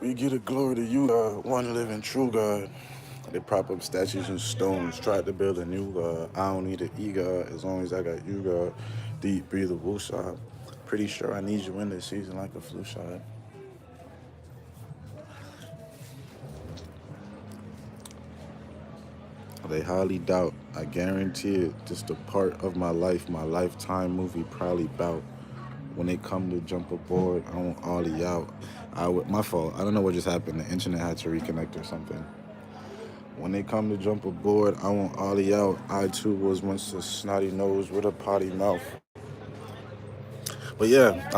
We give the glory to you, God, one living true God. They prop up statues and stones, tried to build a new God. I don't need an ego as long as I got you, God. Deep breathable shot. Pretty sure I need you in this season like a flu shot. They highly doubt. I guarantee it. Just a part of my life, my lifetime movie probably bout. When they come to jump aboard, I want ollie out. My fault. I don't know what just happened. The internet had to reconnect or something. When they come to jump aboard, I want ollie out. I too was once a snotty nose with a potty mouth. But yeah,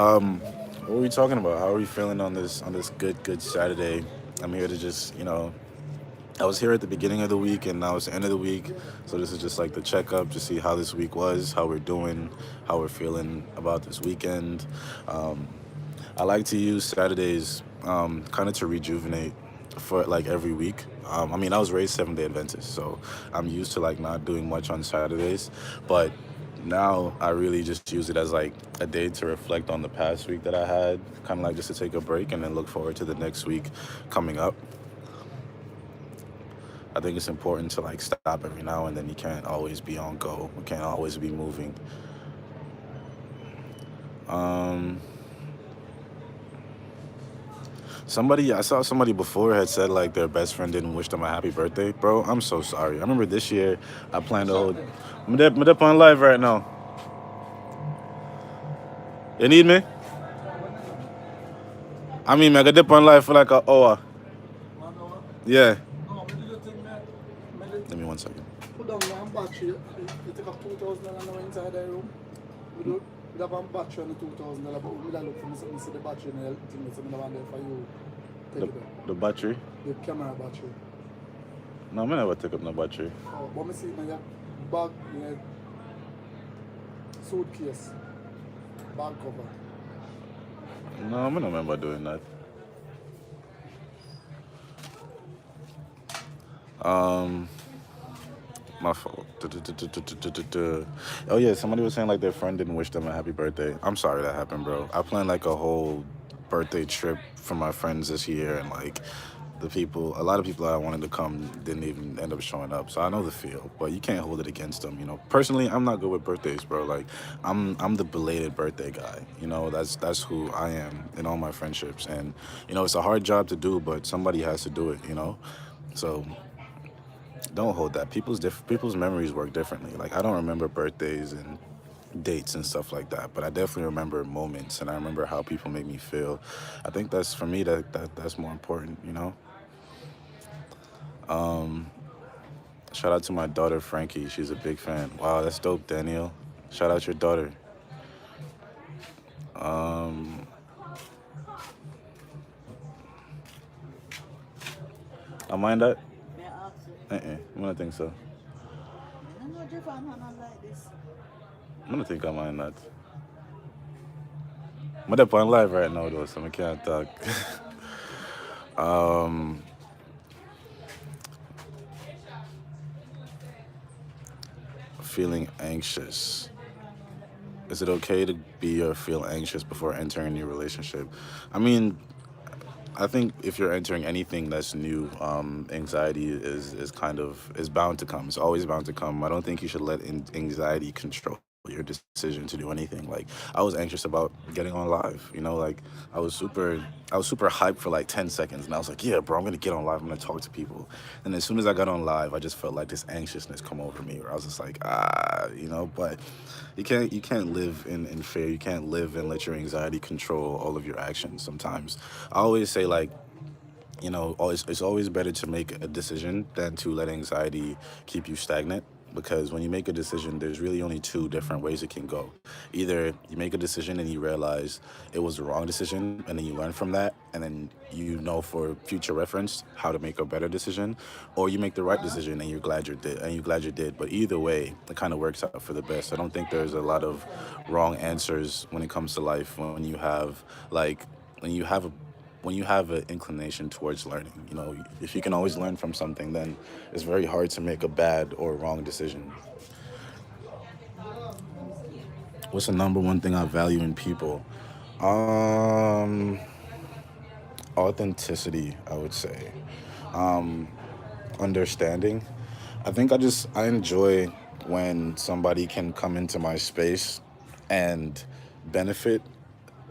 what are we talking about? How are we feeling on this good Saturday? I'm here to just I was here at the beginning of the week and now it's the end of the week. So this is just like the checkup to see how this week was, how we're doing, how we're feeling about this weekend. Um, I like to use Saturdays kind of to rejuvenate for like every week. I mean, I was raised 7 Day Adventist, so I'm used to like not doing much on Saturdays. But now I really just use it as like a day to reflect on the past week that I had, kind of like just to take a break and then look forward to the next week coming up. I think it's important to like stop every now and then. You can't always be on go. You can't always be moving. Um, I saw somebody before had said like their best friend didn't wish them a happy birthday. Bro, I'm so sorry. I remember this year I planned a whole. I'm up on live right now. You need me? I mean, I got dip on live for like an hour. Yeah. Give me 1 second. Put down one battery. You take up $2,000 now inside the room. We have one battery on the $2,000, but we look for something see the battery and the thing that's in the one there for you. Take The, it down. the battery? The camera battery. No, I never take up no battery. Oh, but me see in your bag, your suitcase, bag cover. No, I don't remember doing that. Um, my fault. Oh yeah, somebody was saying like their friend didn't wish them a happy birthday. I'm sorry that happened, bro. I planned like a whole birthday trip for my friends this year, and like a lot of people that I wanted to come didn't even end up showing up. So I know the feel, but you can't hold it against them. Personally, I'm not good with birthdays, bro. Like I'm the belated birthday guy. That's who I am in all my friendships, and it's a hard job to do, but somebody has to do it. So don't hold that. People's memories work differently. Like I don't remember birthdays and dates and stuff like that, but I definitely remember moments and I remember how people make me feel. I think that's for me that's more important. Um, Shout out to my daughter Frankie. She's a big fan. Wow, that's dope, Daniel. Shout out your daughter. Um, I mind that. May I ask you? I don't think so. I don't know if I'm not like this. I don't think I mind that. I'm up on live right now though, so I can't talk. um, Feeling anxious. Is it okay to be or feel anxious before entering a new relationship? I mean, I think if you're entering anything that's new, anxiety is bound to come. It's always bound to come. I don't think you should let anxiety control your decision to do anything. Like I was anxious about getting on live. Like I was super hyped for like 10 seconds, and I was like, yeah, bro, I'm gonna get on live. I'm gonna talk to people. And as soon as I got on live, I just felt like this anxiousness come over me, where I was just like, But you can't live in fear. You can't live and let your anxiety control all of your actions. Sometimes I always say like it's always better to make a decision than to let anxiety keep you stagnant. Because when you make a decision, there's really only two different ways it can go. Either you make a decision and you realize it was the wrong decision, and then you learn from that, and then you know for future reference how to make a better decision, or you make the right decision and you're glad you did. But either way, it kind of works out for the best. I don't think there's a lot of wrong answers when it comes to life when you have a when you have an inclination towards learning. If you can always learn from something, then it's very hard to make a bad or wrong decision. What's the number one thing I value in people? Um, Authenticity, I would say. Understanding. I enjoy when somebody can come into my space and benefit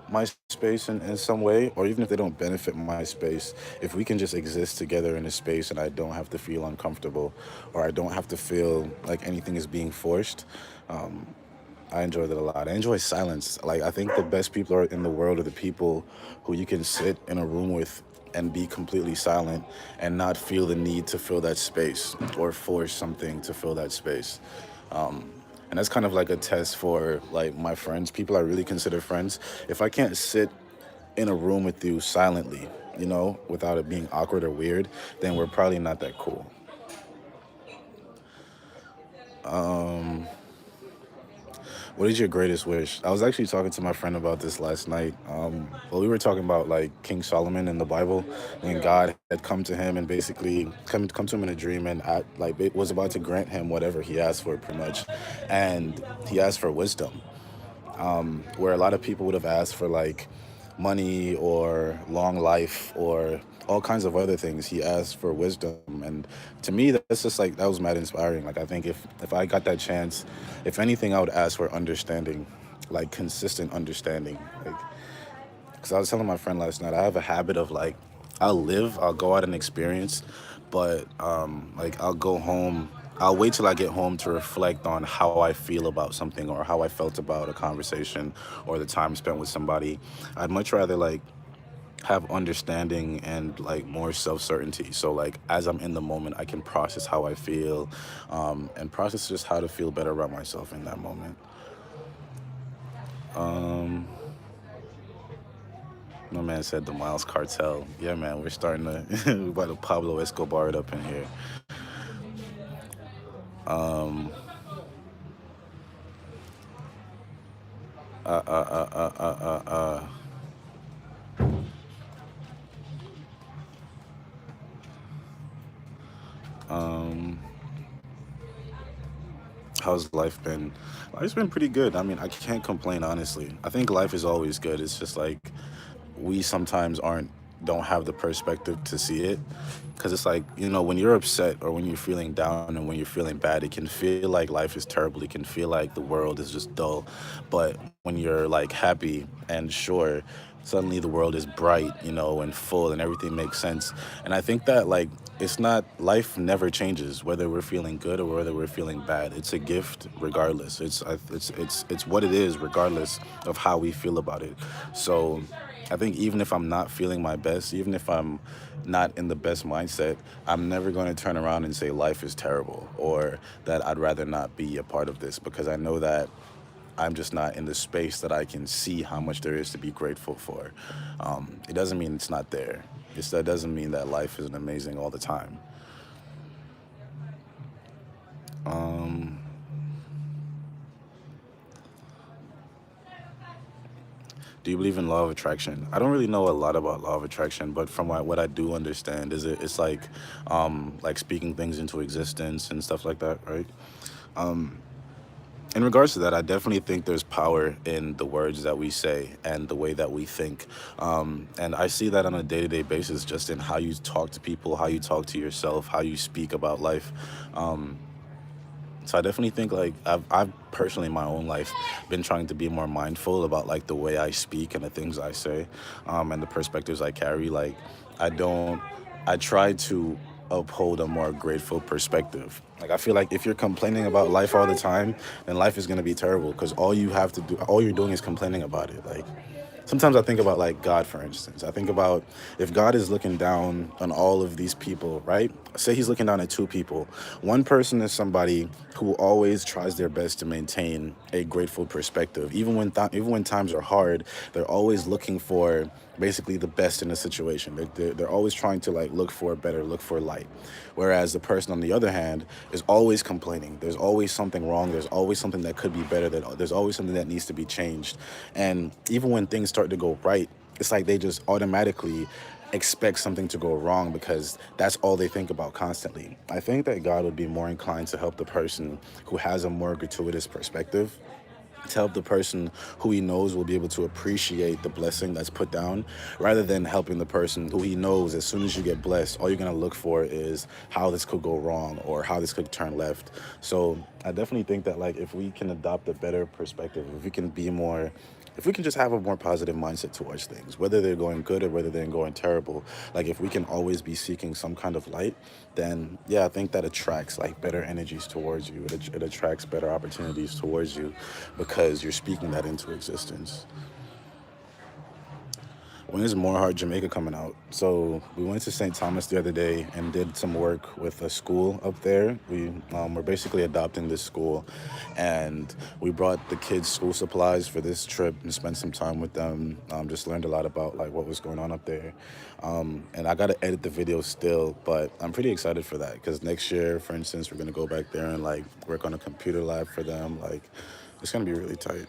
my space in some way, or even if they don't benefit my space, if we can just exist together in a space and I don't have to feel uncomfortable or I don't have to feel like anything is being forced, I enjoy that a lot. I enjoy silence. Like, I think the best people are in the world are the people who you can sit in a room with and be completely silent and not feel the need to fill that space or force something to fill that space. And that's kind of like a test for like my friends, people I really consider friends. If I can't sit in a room with you silently, without it being awkward or weird, then we're probably not that cool. What is your greatest wish? I was actually talking to my friend about this last night. Well, we were talking about like King Solomon in the Bible, and God had come to him and basically come to him in a dream and like it was about to grant him whatever he asked for, pretty much, and he asked for wisdom. Where a lot of people would have asked for like money or long life or all kinds of other things. He asked for wisdom, and to me, that's just like that was mad inspiring. Like I think if I got that chance, if anything, I would ask for understanding, like consistent understanding. Like, because I was telling my friend last night, I have a habit of like, I'll go out and experience, but like I'll go home. I'll wait till I get home to reflect on how I feel about something or how I felt about a conversation or the time spent with somebody. I'd much rather like have understanding and like more self-certainty. So like as I'm in the moment, I can process how I feel, and process just how to feel better about myself in that moment. Um, My man said the Miles Cartel. Yeah, man, we're starting to we about to Pablo Escobar it up in here. Um, uh, uh, uh, uh, uh, uh, uh. Um, how's life been? Life's been pretty good. I mean, I can't complain honestly. I think life is always good. It's just like we sometimes aren't don't have the perspective to see it because it's like when you're upset or when you're feeling down and when you're feeling bad, it can feel like life is terrible, it can feel like the world is just dull. But when you're like happy and sure, suddenly the world is bright, and full and everything makes sense. And I think that like it's not life never changes whether we're feeling good or whether we're feeling bad. It's a gift regardless. It's what it is regardless of how we feel about it. So I think even if I'm not feeling my best, even if I'm not in the best mindset, I'm never going to turn around and say life is terrible or that I'd rather not be a part of this because I know that I'm just not in the space that I can see how much there is to be grateful for. It doesn't mean it's not there. That doesn't mean that life isn't amazing all the time. Um, Do you believe in law of attraction? I don't really know a lot about law of attraction, but from what I do understand is it's like speaking things into existence and stuff like that, right? Um, in regards to that, I definitely think there's power in the words that we say and the way that we think. And I see that on a day-to-day basis, just in how you talk to people, how you talk to yourself, how you speak about life. Um, so I definitely think like I've personally in my own life been trying to be more mindful about like the way I speak and the things I say, and the perspectives I carry. Like I don't, I try to uphold a more grateful perspective. Like I feel like if you're complaining about life all the time, then life is gonna be terrible because all you have to do, all you're doing is complaining about it. Like sometimes I think about like God, for instance. I think about if God is looking down on all of these people, right? Say he's looking down at two people. One person is somebody who always tries their best to maintain a grateful perspective, even when times are hard. They're always looking for basically the best in the situation. They're always trying to like look for better, look for light. Whereas the person on the other hand is always complaining. There's always something wrong. There's always something that could be better. There's always something that needs to be changed. And even when things start to go right, it's like they just automatically expect something to go wrong because that's all they think about constantly. I think that God would be more inclined to help the person who has a more gratuitous perspective to help the person who he knows will be able to appreciate the blessing that's put down, rather than helping the person who he knows as soon as you get blessed, all you're going to look for is how this could go wrong or how this could turn left. So I definitely think that, like, if we can adopt a better perspective, if we can be more, if we can just have a more positive mindset towards things, whether they're going good or whether they're going terrible, like if we can always be seeking some kind of light, then yeah, I think that attracts like better energies towards you. It attracts better opportunities towards you because you're speaking that into existence. When is More Heart Jamaica coming out? So we went to St. Thomas the other day and did some work with a school up there. We're basically adopting this school, and we brought the kids school supplies for this trip and spent some time with them. Just learned a lot about like what was going on up there. And I got to edit the video still, but I'm pretty excited for that because next year, for instance, we're gonna go back there and like work on a computer lab for them. Like, it's gonna be really tight.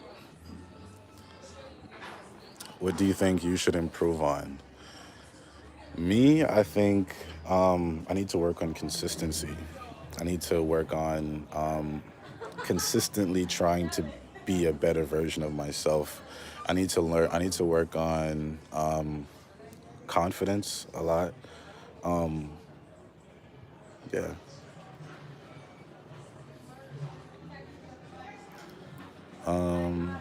What do you think you should improve on? Me, I think I need to work on consistency. I need to work on consistently trying to be a better version of myself. I need to learn, I need to work on confidence a lot. Yeah. Um,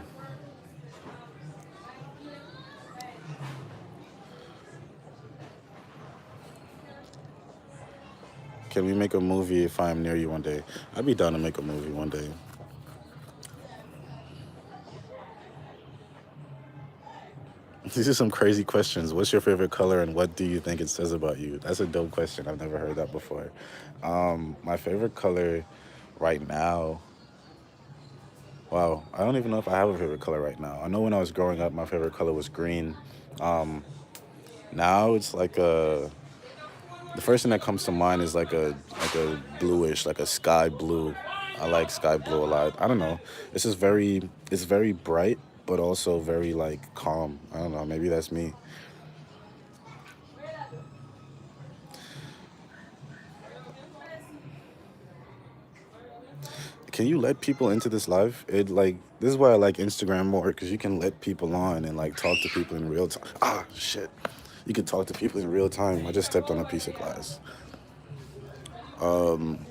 can we make a movie if I'm near you one day? I'd be down to make a movie one day. These are some crazy questions. What's your favorite color and what do you think it says about you? That's a dope question. I've never heard that before. My favorite color right now, wow, I don't even know if I have a favorite color right now. I know when I was growing up, my favorite color was green. Um, Now it's like the first thing that comes to mind is like a bluish, like a sky blue. I like sky blue a lot. I don't know. It's just it's very bright, but also very like calm. I don't know. Maybe that's me. Can you let people into this live? It like this is why I like Instagram more because you can let people on and like talk to people in real time. Ah, shit. You can talk to people in real time. I just stepped on a piece of glass. Um,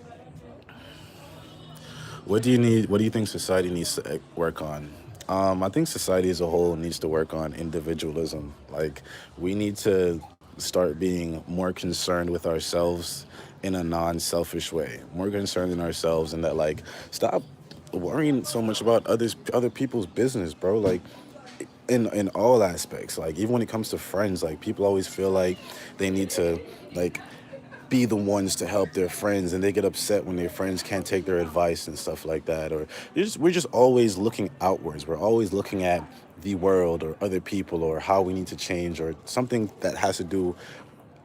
what do you need? What do you think society needs to work on? I think society as a whole needs to work on individualism. Like, we need to start being more concerned with ourselves in a non-selfish way. More concerned in ourselves, and that like stop worrying so much about other people's business, bro. Like, in all aspects, like even when it comes to friends, like people always feel like they need to like be the ones to help their friends, and they get upset when their friends can't take their advice and stuff like that. Or we're just always looking outwards. We're always looking at the world or other people or how we need to change or something that has to do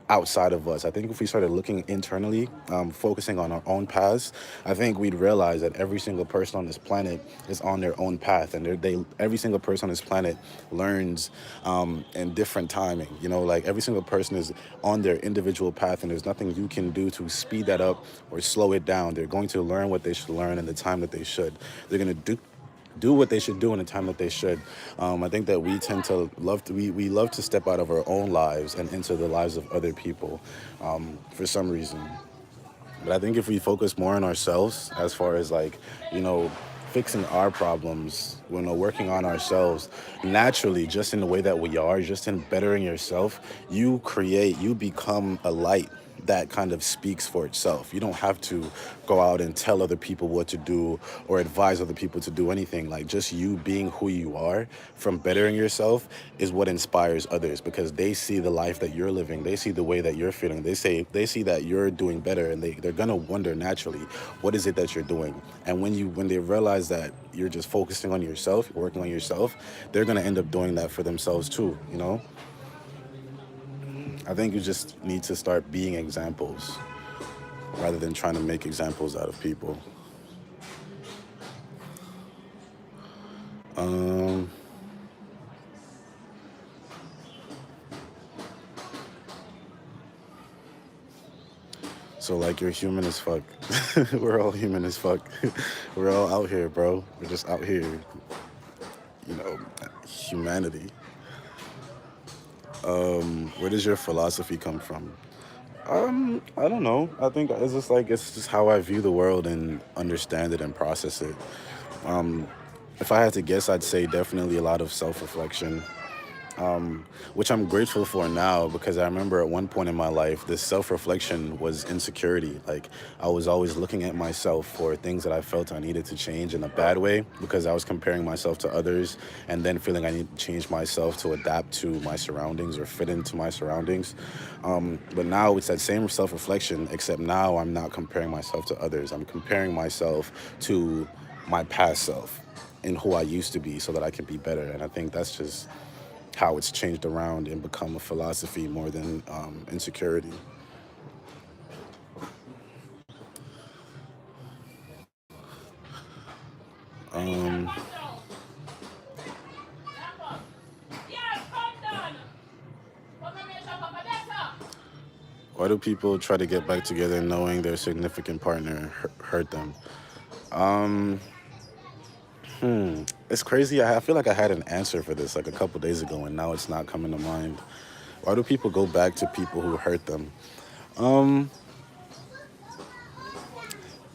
outside of us. I think if we started looking internally, focusing on our own paths, I think we'd realize that every single person on this planet is on their own path, and every single person on this planet learns in different timing. You know, like every single person is on their individual path, and there's nothing you can do to speed that up or slow it down. They're going to learn what they should learn in the time that they should. They're going to do what they should do in the time that they should. I think that we tend to we love to step out of our own lives and into the lives of other people for some reason. But I think if we focus more on ourselves, as far as like, you know, fixing our problems, you know, working on ourselves naturally, just in the way that we are, just in bettering yourself, you become a light that kind of speaks for itself. You don't have to go out and tell other people what to do or advise other people to do anything. Like, just you being who you are from bettering yourself is what inspires others, because they see the life that you're living. They see the way that you're feeling. They see that you're doing better, and they're gonna wonder naturally, what is it that you're doing? And when they realize that you're just focusing on yourself, working on yourself, they're gonna end up doing that for themselves too, you know? I think you just need to start being examples rather than trying to make examples out of people. Um, so like, you're human as fuck. We're all human as fuck. We're all out here, bro. We're just out here. you know, humanity. Where does your philosophy come from? I don't know. I think it's just how I view the world and understand it and process it. If I had to guess, I'd say definitely a lot of self-reflection, which I'm grateful for now because I remember at one point in my life, this self reflection was insecurity. Like, I was always looking at myself for things that I felt I needed to change in a bad way because I was comparing myself to others and then feeling I need to change myself to adapt to my surroundings or fit into my surroundings. But now it's that same self reflection, except now I'm not comparing myself to others. I'm comparing myself to my past self and who I used to be so that I can be better. And I think that's just how it's changed around and become a philosophy more than insecurity. Um, why do people try to get back together knowing their significant partner hurt them? Um, it's crazy. I feel like I had an answer for this like a couple days ago, and now it's not coming to mind. Why do people go back to people who hurt them? Um,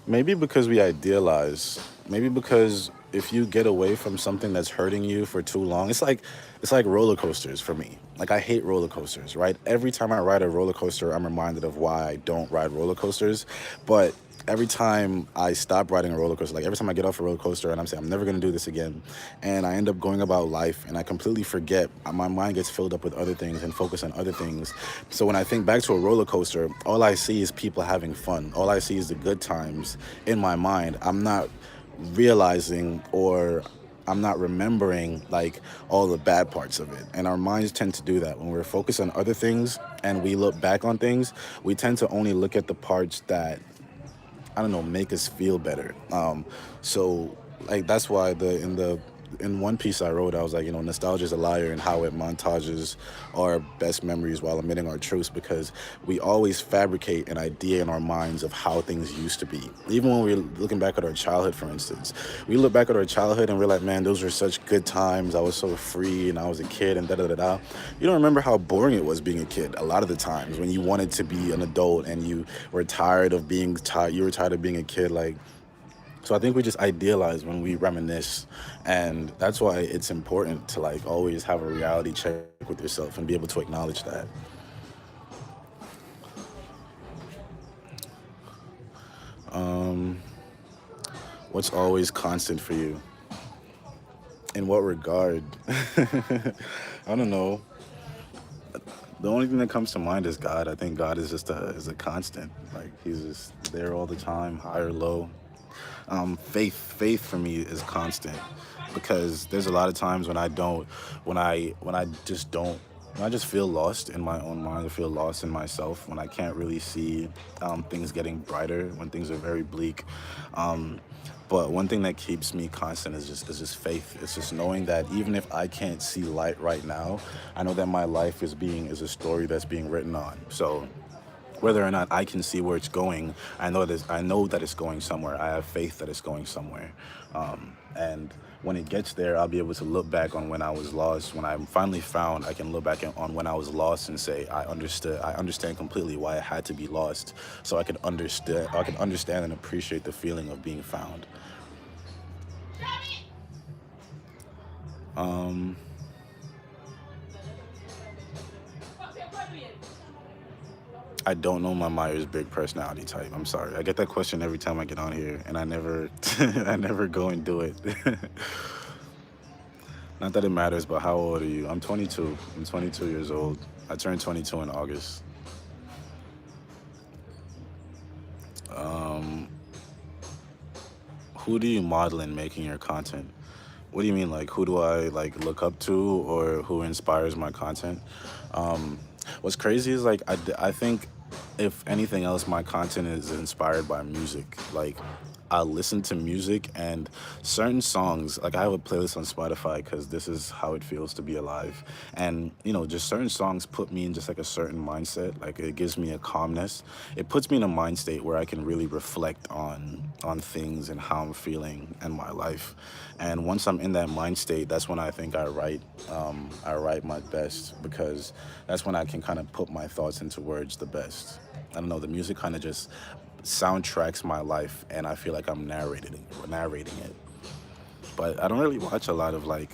Maybe because we idealize. Maybe because if you get away from something that's hurting you for too long, it's like roller coasters for me. Like, I hate roller coasters, right? Every time I ride a roller coaster, I'm reminded of why I don't ride roller coasters. But every time I stop riding a roller coaster, like every time I get off a roller coaster and I'm saying I'm never gonna do this again, and I end up going about life and I completely forget. My mind gets filled up with other things and focus on other things. So when I think back to a roller coaster, all I see is people having fun. All I see is the good times in my mind. I'm not realizing or I'm not remembering like all the bad parts of it. And our minds tend to do that. When we're focused on other things and we look back on things, we tend to only look at the parts that, I don't know, make us feel better. So like that's why the in one piece I wrote, I was like, nostalgia is a liar and how it montages our best memories while omitting our truths, because we always fabricate an idea in our minds of how things used to be. Even when we're looking back at our childhood, for instance, we look back at our childhood and we're like, man, those were such good times. I was so free and I was a kid and da da da da. You don't remember how boring it was being a kid a lot of the times when you wanted to be an adult and you were tired of being tired. You were tired of being a kid, like. So I think we just idealize when we reminisce, and that's why it's important to like always have a reality check with yourself and be able to acknowledge that. Um, what's always constant for you? In what regard? I don't know. The only thing that comes to mind is God. I think God is just a constant. Like, he's just there all the time, high or low. Faith for me is constant, because there's a lot of times when I don't, when I just don't, when I just feel lost in my own mind, I feel lost in myself, when I can't really see things getting brighter, when things are very bleak. Um, but one thing that keeps me constant is just faith. It's just knowing that even if I can't see light right now, I know that my life is a story that's being written on. So whether or not I can see where it's going, I know that it's going somewhere. I have faith that it's going somewhere. And when it gets there, I'll be able to look back on when I was lost. When I'm finally found, I can look back on when I was lost and say, I understand completely why I had to be lost. So I can understand and appreciate the feeling of being found. Um, I don't know my Myers-Briggs personality type. I'm sorry. I get that question every time I get on here, and I never, I never go and do it. Not that it matters, but how old are you? I'm 22. I'm 22 years old. I turned 22 in August. Um, who do you model in making your content? What do you mean? Like, who do I like look up to, or who inspires my content? Um, what's crazy is like I think if anything else, my content is inspired by music. Like, I listen to music and certain songs, like I have a playlist on Spotify because this is how it feels to be alive. And, just certain songs put me in just like a certain mindset. Like it gives me a calmness. It puts me in a mind state where I can really reflect on things and how I'm feeling in my life. And once I'm in that mind state, that's when I think I write my best because that's when I can kind of put my thoughts into words the best. I don't know, the music kind of just soundtracks my life and I feel like I'm narrating it. But I don't really watch a lot of like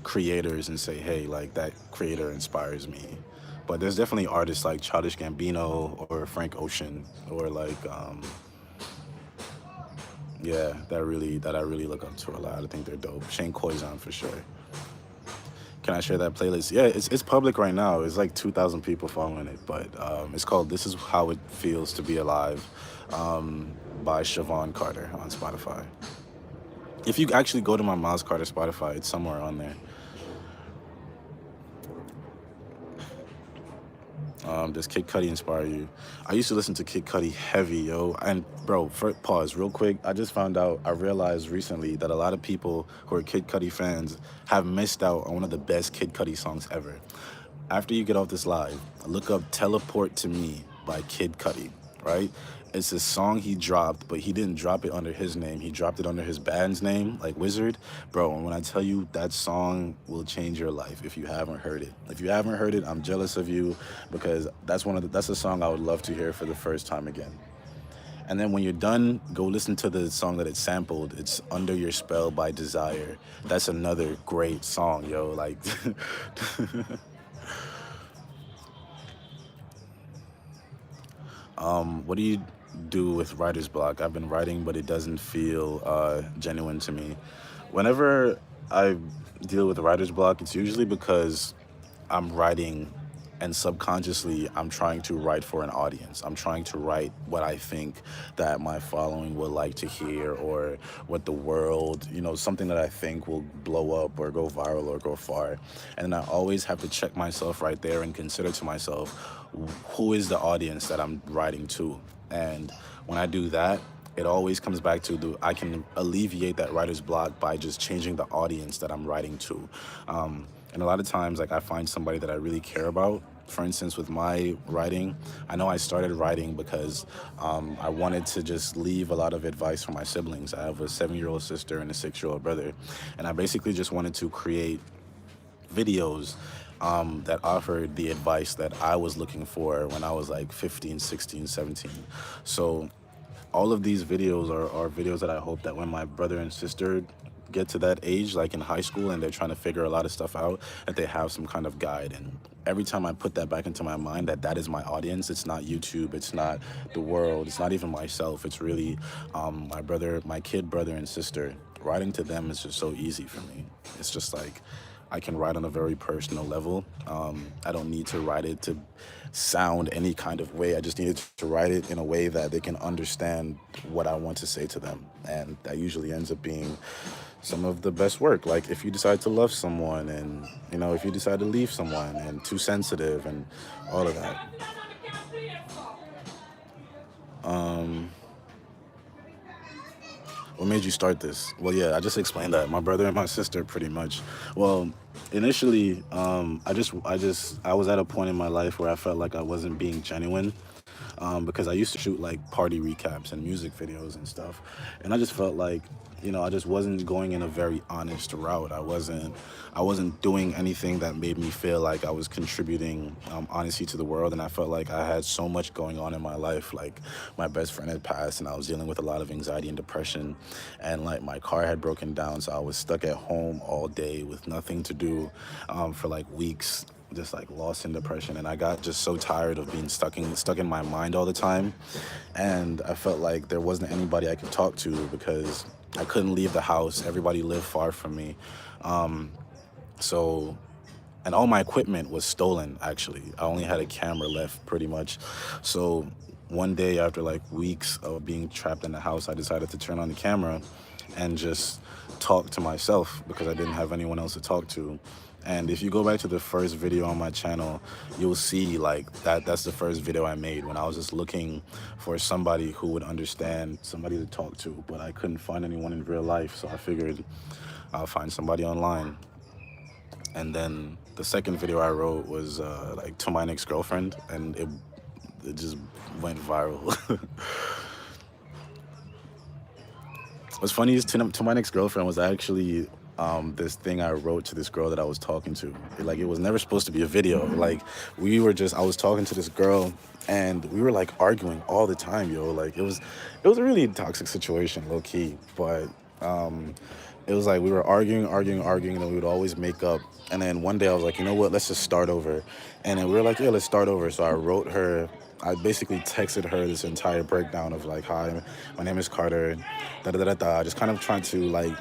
creators and say, hey, like that creator inspires me. But there's definitely artists like Childish Gambino or Frank Ocean or like yeah, that I really look up to a lot. I think they're dope. Shane Koizan for sure. Can I share that playlist? Yeah, it's public right now. It's like 2,000 people following it, but it's called "This Is How It Feels to Be Alive" by Siobhan Carter on Spotify. If you actually go to my Miles Carter Spotify, it's somewhere on there. Does Kid Cudi inspire you? I used to listen to Kid Cudi heavy, yo. And bro, pause real quick. I realized recently that a lot of people who are Kid Cudi fans have missed out on one of the best Kid Cudi songs ever. After you get off this live, look up "Teleport to Me" by Kid Cudi, right? It's a song he dropped, but he didn't drop it under his name. He dropped it under his band's name, like Wizard. Bro, and when I tell you that song will change your life if you haven't heard it. If you haven't heard it, I'm jealous of you because that's a song I would love to hear for the first time again. And then when you're done, go listen to the song that it sampled. It's "Under Your Spell" by Desire. That's another great song, yo. Like what do you do with writer's block? I've been writing, but it doesn't feel genuine to me. Whenever I deal with writer's block, it's usually because I'm writing and subconsciously I'm trying to write for an audience. I'm trying to write what I think that my following would like to hear or what the world, something that I think will blow up or go viral or go far. And I always have to check myself right there and consider to myself, who is the audience that I'm writing to? And when I do that, it always comes back to I can alleviate that writer's block by just changing the audience that I'm writing to. And a lot of times, like I find somebody that I really care about. For instance, with my writing, I know I started writing because I wanted to just leave a lot of advice for my siblings. I have a 7-year-old sister and a 6-year-old brother. And I basically just wanted to create videos that offered the advice that I was looking for when I was like 15, 16, 17. So all of these videos are videos that I hope that when my brother and sister get to that age, like in high school, and they're trying to figure a lot of stuff out, that they have some kind of guide. And every time I put that back into my mind, that is my audience. It's not YouTube, it's not the world, it's not even myself. It's really my kid brother and sister. Writing to them is just so easy for me. It's just like I can write on a very personal level. I don't need to write it to sound any kind of way. I just needed to write it in a way that they can understand what I want to say to them. And that usually ends up being some of the best work. Like if you decide to love someone and, if you decide to leave someone and too sensitive and all of that. What made you start this? Well, yeah, I just explained that. My brother and my sister, pretty much. Well, initially, I was at a point in my life where I felt like I wasn't being genuine, because I used to shoot like party recaps and music videos and stuff, and I just felt like, I just wasn't going in a very honest route. I wasn't doing anything that made me feel like I was contributing honesty to the world, and I felt like I had so much going on in my life. Like my best friend had passed, and I was dealing with a lot of anxiety and depression, and like my car had broken down, so I was stuck at home all day with nothing to do for like weeks, just like lost in depression. And I got just so tired of being stuck in my mind all the time, and I felt like there wasn't anybody I could talk to because I couldn't leave the house. Everybody lived far from me. And all my equipment was stolen, actually. I only had a camera left, pretty much. So one day, after like weeks of being trapped in the house, I decided to turn on the camera and just talk to myself because I didn't have anyone else to talk to. And if you go back to the first video on my channel, you'll see like that's the first video I made when I was just looking for somebody who would understand, somebody to talk to, but I couldn't find anyone in real life, so I figured I'll find somebody online. And then the second video I wrote was like to my next girlfriend, and it just went viral. What's funny is to my next girlfriend was actually this thing I wrote to this girl that I was talking to. Like it was never supposed to be a video. Like I was talking to this girl and we were like arguing all the time, yo. Like it was a really toxic situation, low key. But it was like we were arguing, and then we would always make up. And then one day I was like, you know what, let's just start over. And then we were like, yeah, let's start over. So I basically texted her this entire breakdown of like, hi, my name is Carter, just kind of trying to like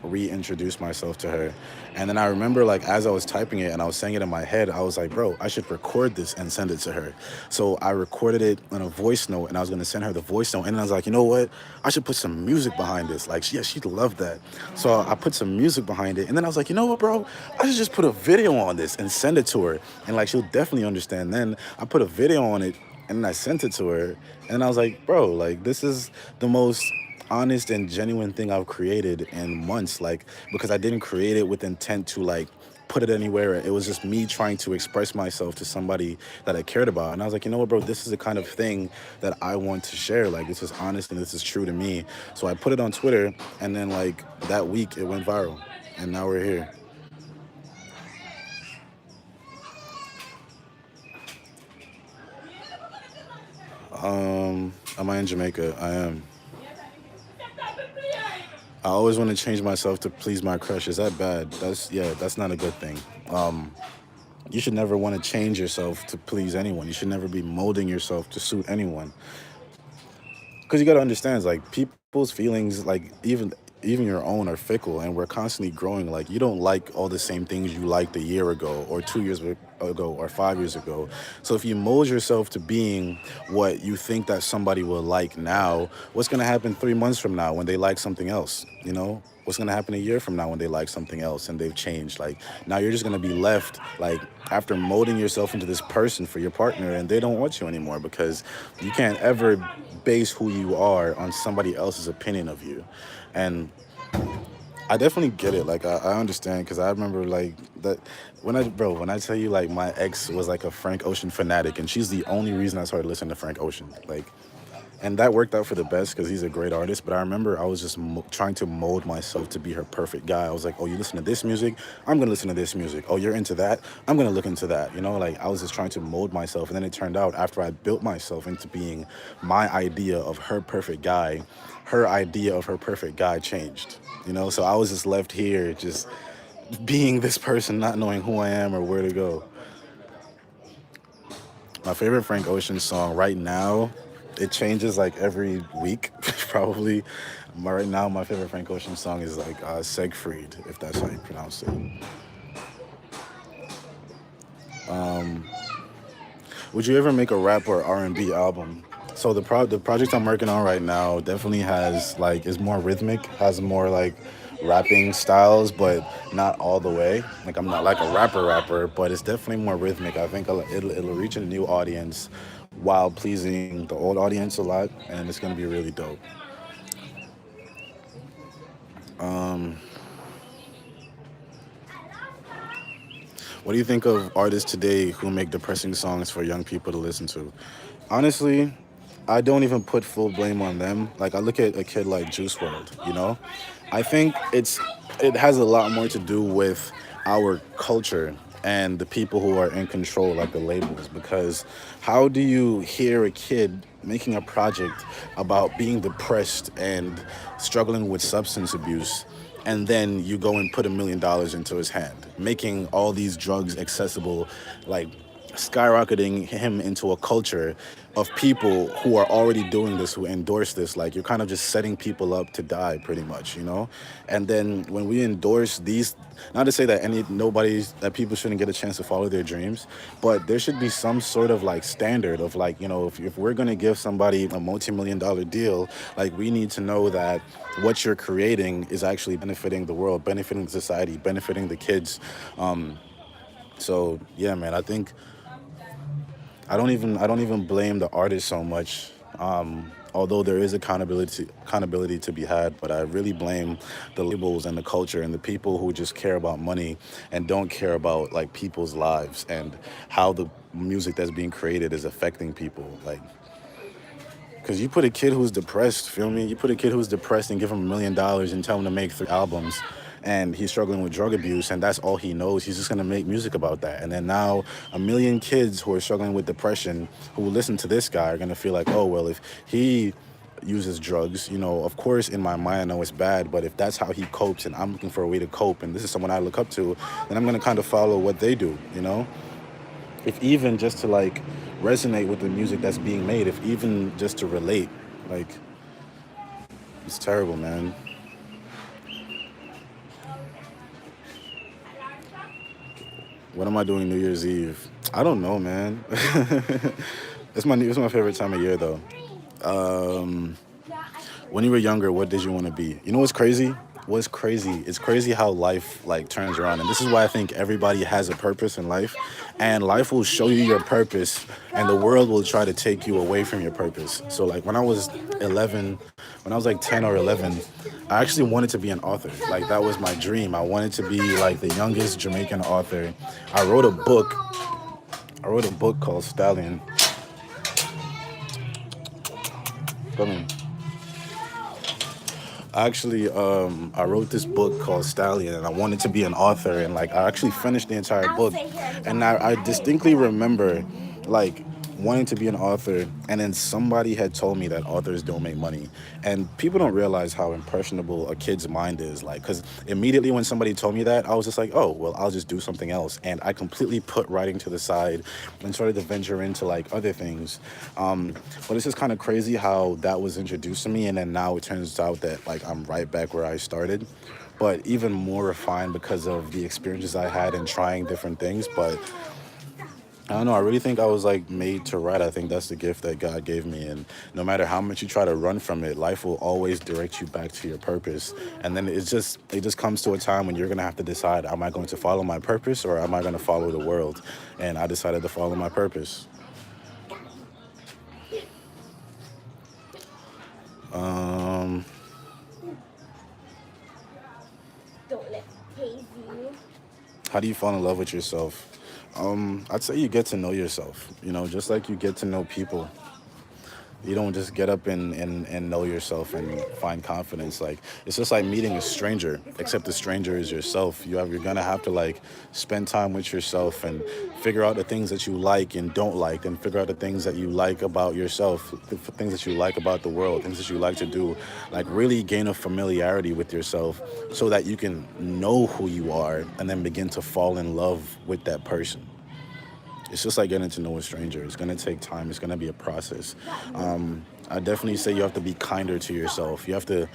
reintroduce myself to her. And then I remember like as I was typing it and I was saying it in my head, I was like, bro, I should record this and send it to her. So I recorded it on a voice note and I was going to send her the voice note. And then I was like, you know what, I should put some music behind this. Like, yeah, she'd love that. So I put some music behind it. And then I was like, you know what, bro, I should just put a video on this and send it to her. And like, she'll definitely understand. Then I put a video on it and I sent it to her. And I was like, bro, like, this is the most honest and genuine thing I've created in months, like, because I didn't create it with intent to like put it anywhere. It was just me trying to express myself to somebody that I cared about. And I was like, you know what, bro, this is the kind of thing that I want to share. Like, this is honest and this is true to me. So I put it on Twitter, and then like that week it went viral, and now we're here. Am I in Jamaica? I am. I always want to change myself to please my crush. Is that bad? That's not a good thing. You should never want to change yourself to please anyone. You should never be molding yourself to suit anyone. Because you got to understand, like, people's feelings, like, even your own are fickle, and we're constantly growing. Like, you don't like all the same things you liked a year ago or 2 years ago or 5 years ago. So if you mold yourself to being what you think that somebody will like now, what's going to happen 3 months from now when they like something else? You know, what's going to happen a year from now when they like something else and they've changed? Like, now you're just going to be left, like, after molding yourself into this person for your partner, and they don't want you anymore, because you can't ever base who you are on somebody else's opinion of you. And I definitely get it. Like, I understand, because I remember like that when I tell you, like, my ex was like a Frank Ocean fanatic, and she's the only reason I started listening to Frank Ocean. Like, and that worked out for the best because he's a great artist. But I remember I was just trying to mold myself to be her perfect guy. I was like, oh, you listen to this music? I'm going to listen to this music. Oh, you're into that? I'm going to look into that. You know, like, I was just trying to mold myself. And then it turned out, after I built myself into being my idea of her perfect guy, her idea of her perfect guy changed. You know, so I was just left here just being this person, not knowing who I am or where to go. My favorite Frank Ocean song right now, it changes like every week, probably. Right now, my favorite Frank Ocean song is like Siegfried, if that's how you pronounce it. Would you ever make a rap or R&B album? So the project I'm working on right now definitely has like, is more rhythmic, has more like rapping styles, but not all the way. Like, I'm not like a rapper, but it's definitely more rhythmic. I think it'll reach a new audience while pleasing the old audience a lot, and it's gonna be really dope. What do you think of artists today who make depressing songs for young people to listen to? Honestly, I don't even put full blame on them. Like, I look at a kid like Juice WRLD, you know? I think it has a lot more to do with our culture and the people who are in control, like the labels, because how do you hear a kid making a project about being depressed and struggling with substance abuse, and then you go and put $1 million into his hand, making all these drugs accessible, like skyrocketing him into a culture of people who are already doing this, who endorse this. Like, you're kind of just setting people up to die pretty much, you know? And then when we endorse these, not to say that that people shouldn't get a chance to follow their dreams, but there should be some sort of like standard of like, you know, if we're going to give somebody a multi-million dollar deal, like we need to know that what you're creating is actually benefiting the world, benefiting society, benefiting the kids. So yeah, man, I think I don't even blame the artist so much. Although there is accountability to be had, but I really blame the labels and the culture and the people who just care about money and don't care about like people's lives and how the music that's being created is affecting people. Like, because you put a kid who's depressed, feel me? You put a kid who's depressed and give him $1 million and tell him to make 3 albums, and he's struggling with drug abuse, and that's all he knows. He's just gonna make music about that. And then now, a million kids who are struggling with depression, who listen to this guy, are gonna feel like, oh well, if he uses drugs, you know, of course, in my mind, I know it's bad, but if that's how he copes, and I'm looking for a way to cope, and this is someone I look up to, then I'm gonna kind of follow what they do, you know? If even just to like resonate with the music that's being made, if even just to relate, like, it's terrible, man. What am I doing New Year's Eve? I don't know, man. It's my favorite time of year though. Um, when you were younger, what did you want to be? You know what's crazy? What's crazy? It's crazy how life like turns around, and this is why I think everybody has a purpose in life, and life will show you your purpose, and the world will try to take you away from your purpose. So like when I was 11, when I was like 10 or 11, I actually wanted to be an author. Like that was my dream. I wanted to be like the youngest Jamaican author. I wrote a book. I wrote a book called Stallion. Come in. Actually, I wrote this book called Stallion, and I wanted to be an author, and like I actually finished the entire book, and I distinctly remember like wanting to be an author, and then somebody had told me that authors don't make money, and people don't realize how impressionable a kid's mind is, like, because immediately when somebody told me that, I was just like, oh well, I'll just do something else, and I completely put writing to the side and started to venture into like other things. But it's just kind of crazy how that was introduced to me, and then now it turns out that like I'm right back where I started, but even more refined because of the experiences I had in trying different things. But I don't know. I really think I was like made to write. I think that's the gift that God gave me. And no matter how much you try to run from it, life will always direct you back to your purpose. And then it just comes to a time when you're gonna have to decide: am I going to follow my purpose or am I going to follow the world? And I decided to follow my purpose. Um, Don't let haze you. how do you fall in love with yourself? I'd say you get to know yourself. You know, just like you get to know people. You don't just get up and know yourself and find confidence. Like, it's just like meeting a stranger, except the stranger is yourself. You're gonna have to like spend time with yourself and figure out the things that you like and don't like, and figure out the things that you like about yourself, the things that you like about the world, things that you like to do. Like, really gain a familiarity with yourself so that you can know who you are and then begin to fall in love with that person. It's just like getting to know a stranger. It's gonna take time. It's gonna be a process. I definitely say you have to be kinder to yourself. You have to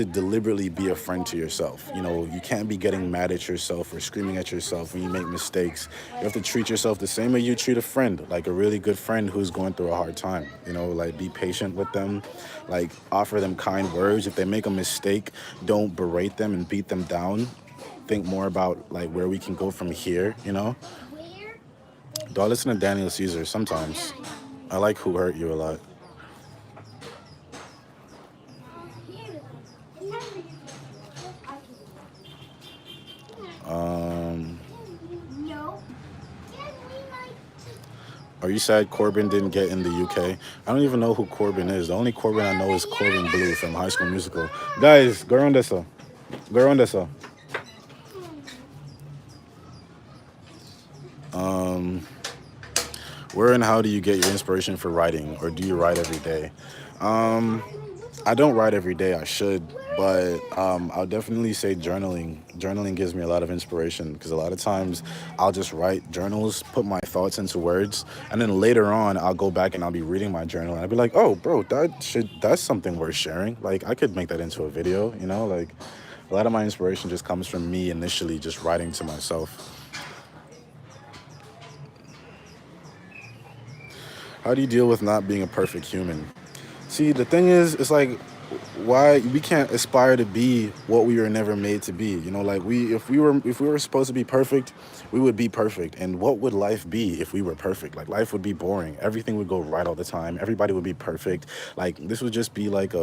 deliberately be a friend to yourself. You know, you can't be getting mad at yourself or screaming at yourself when you make mistakes. You have to treat yourself the same way you treat a friend, like a really good friend who's going through a hard time. You know, like be patient with them, like offer them kind words. If they make a mistake, don't berate them and beat them down. Think more about like where we can go from here, you know? Do I listen to Daniel Caesar sometimes? I like Who Hurt You a lot. Um, are you sad Corbin didn't get in the UK? I don't even know who Corbin is. The only Corbin I know is Corbin Blue from High School Musical. Guys, go around this. Go around this. Where and how do you get your inspiration for writing, or do you write every day? I don't write every day. I should, but I'll definitely say journaling. Journaling gives me a lot of inspiration because a lot of times I'll just write journals, put my thoughts into words, and then later on I'll go back and I'll be reading my journal and I'll be like, "Oh, bro, that's something worth sharing. Like I could make that into a video, you know? Like a lot of my inspiration just comes from me initially just writing to myself." How do you deal with not being a perfect human? See, the thing is, it's like why we can't aspire to be what we were never made to be. You know, like if we were supposed to be perfect, we would be perfect. And what would life be if we were perfect? Like life would be boring. Everything would go right all the time. Everybody would be perfect. Like this would just be like